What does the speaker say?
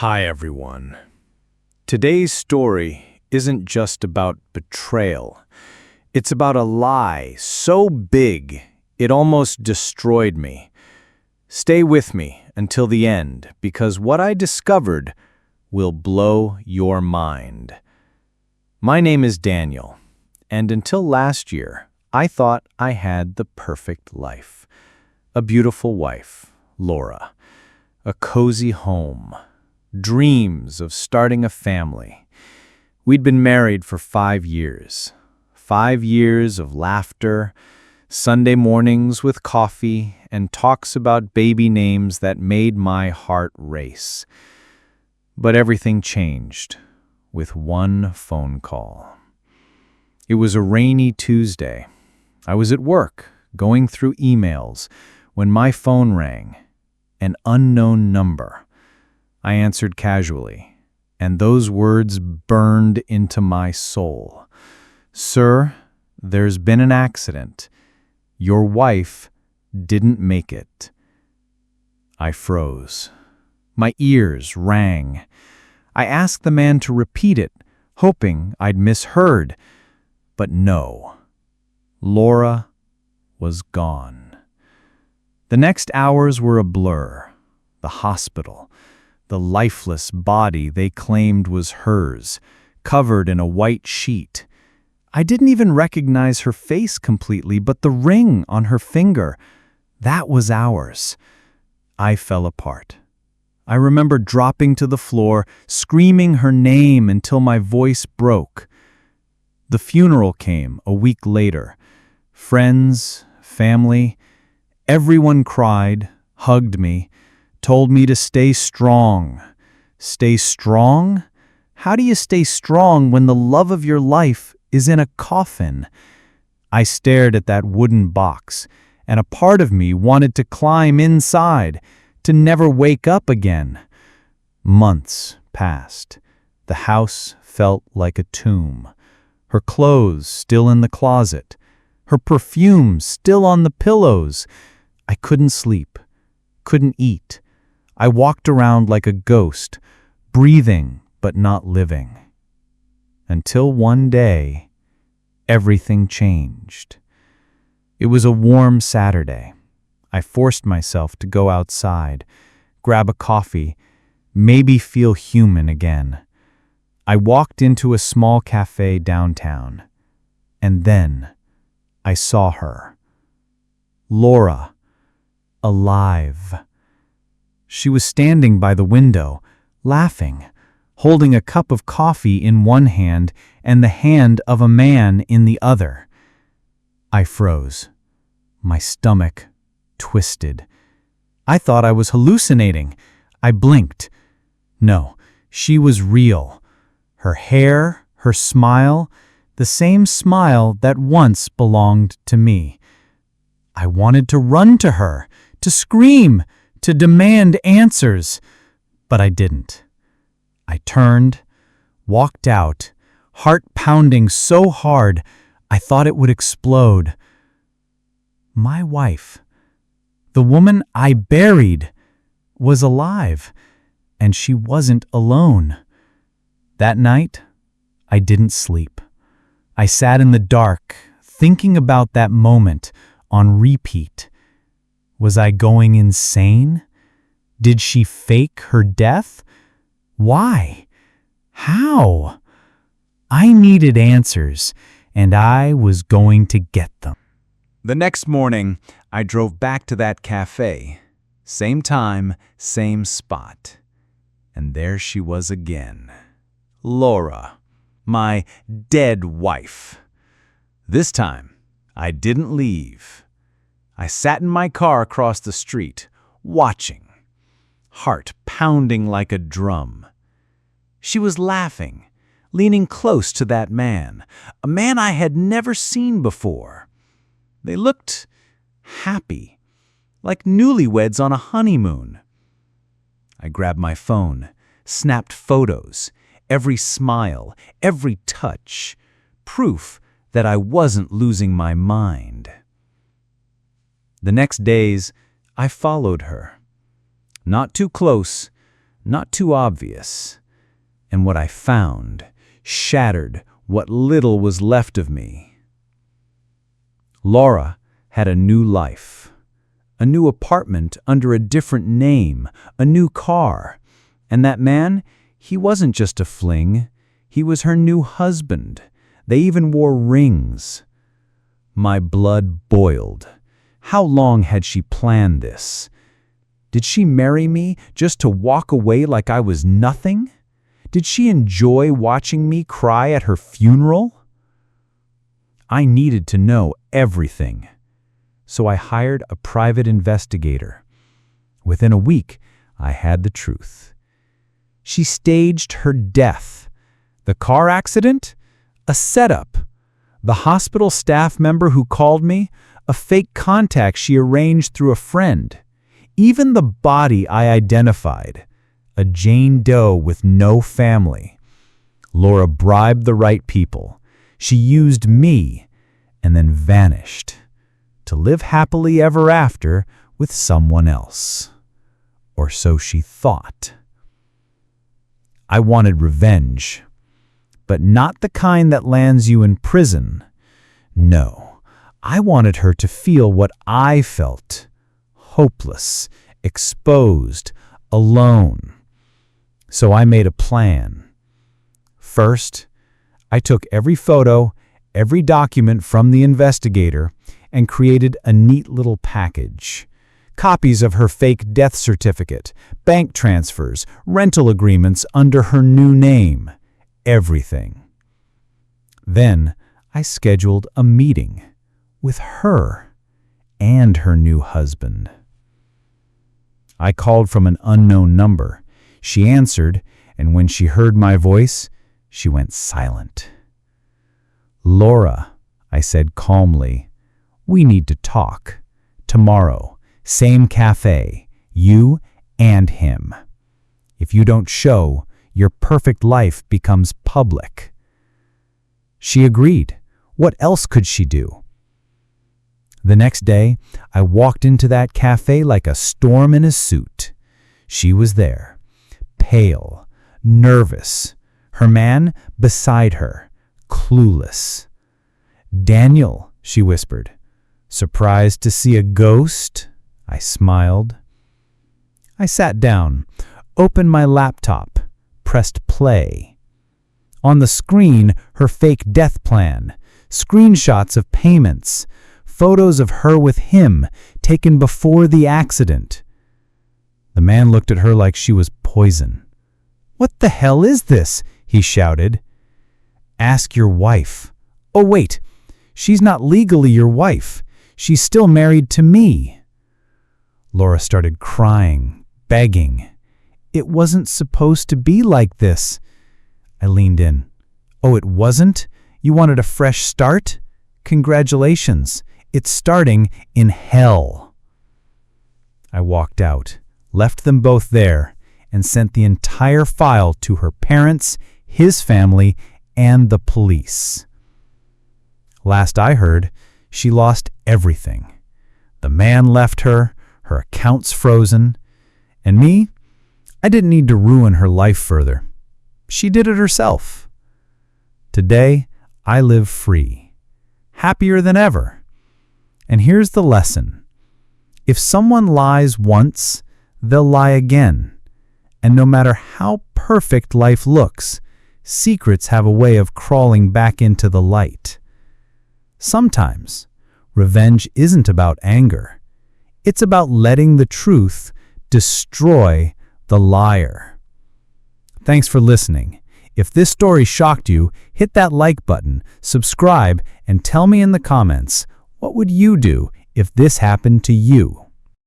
Hi everyone. Today's story isn't just about betrayal. It's about a lie so big it almost destroyed me. Stay with me until the end because what I discovered will blow your mind. My name is Daniel, and until last year, I thought I had the perfect life. A beautiful wife, Laura. A cozy home. Dreams of starting a family. We'd been married for 5 years. 5 years of laughter, Sunday mornings with coffee, and talks about baby names that made my heart race. But everything changed with one phone call. It was a rainy Tuesday. I was at work, going through emails, when my phone rang. An unknown number. I answered casually, and those words burned into my soul. "Sir, there's been an accident. Your wife didn't make it." I froze. My ears rang. I asked the man to repeat it, hoping I'd misheard. But no. Laura was gone. The next hours were a blur. The hospital. The lifeless body they claimed was hers, covered in a white sheet. I didn't even recognize her face completely, but the ring on her finger, that was ours. I fell apart. I remember dropping to the floor, screaming her name until my voice broke. The funeral came a week later. Friends, family, everyone cried, hugged me, told me to stay strong. Stay strong? How do you stay strong when the love of your life is in a coffin? I stared at that wooden box, and a part of me wanted to climb inside, to never wake up again. Months passed. The house felt like a tomb. Her clothes still in the closet. Her perfume still on the pillows. I couldn't sleep, couldn't eat. I walked around like a ghost, breathing but not living. Until one day, everything changed. It was a warm Saturday. I forced myself to go outside, grab a coffee, maybe feel human again. I walked into a small cafe downtown, and then I saw her. Laura, alive. She was standing by the window, laughing, holding a cup of coffee in one hand and the hand of a man in the other. I froze. My stomach twisted. I thought I was hallucinating. I blinked. No, she was real. Her hair, her smile, the same smile that once belonged to me. I wanted to run to her, to scream, to demand answers, but I didn't. I turned, walked out, heart pounding so hard I thought it would explode. My wife, the woman I buried, was alive, and she wasn't alone. That night, I didn't sleep. I sat in the dark, thinking about that moment on repeat. Was I going insane? Did she fake her death? Why? How? I needed answers, and I was going to get them. The next morning, I drove back to that cafe. Same time, same spot. And there she was again. Laura, my dead wife. This time, I didn't leave. I sat in my car across the street, watching, heart pounding like a drum. She was laughing, leaning close to that man, a man I had never seen before. They looked happy, like newlyweds on a honeymoon. I grabbed my phone, snapped photos, every smile, every touch, proof that I wasn't losing my mind. The next days, I followed her. Not too close, not too obvious. And what I found shattered what little was left of me. Laura had a new life, a new apartment under a different name, a new car. And that man, he wasn't just a fling, he was her new husband. They even wore rings. My blood boiled. How long had she planned this? Did she marry me just to walk away like I was nothing? Did she enjoy watching me cry at her funeral? I needed to know everything. So I hired a private investigator. Within a week, I had the truth. She staged her death. The car accident? A setup. The hospital staff member who called me? A fake contact she arranged through a friend. Even the body I identified. A Jane Doe with no family. Laura bribed the right people. She used me and then vanished to live happily ever after with someone else. Or so she thought. I wanted revenge, but not the kind that lands you in prison. No, I wanted her to feel what I felt. Hopeless, exposed, alone. So I made a plan. First, I took every photo, every document from the investigator, and created a neat little package. Copies of her fake death certificate, bank transfers, rental agreements under her new name. Everything. Then I scheduled a meeting with her and her new husband. I called from an unknown number. She answered, and when she heard my voice, she went silent. "Laura," I said calmly, "we need to talk. Tomorrow, same cafe, you and him. If you don't show, your perfect life becomes public." She agreed. What else could she do? The next day, I walked into that cafe like a storm in a suit. She was there, pale, nervous, her man beside her, clueless. "Daniel," she whispered. "Surprised to see a ghost?" I smiled. I sat down, opened my laptop, pressed play. On the screen, her fake death plan, screenshots of payments, photos of her with him taken before the accident. The man looked at her like she was poison. "What the hell is this?" he shouted. "Ask your wife." "Oh, wait, she's not legally your wife. She's still married to me." Laura started crying, begging. "It wasn't supposed to be like this." I leaned in. "Oh, it wasn't? You wanted a fresh start? Congratulations. It's starting in hell." I walked out, left them both there, and sent the entire file to her parents, his family, and the police. Last I heard, she lost everything. The man left her, her accounts frozen, and me, I didn't need to ruin her life further. She did it herself. Today, I live free, happier than ever. And here's the lesson. If someone lies once, they'll lie again. And no matter how perfect life looks, secrets have a way of crawling back into the light. Sometimes, revenge isn't about anger. It's about letting the truth destroy the liar. Thanks for listening. If this story shocked you, hit that like button, subscribe, and tell me in the comments, what would you do if this happened to you?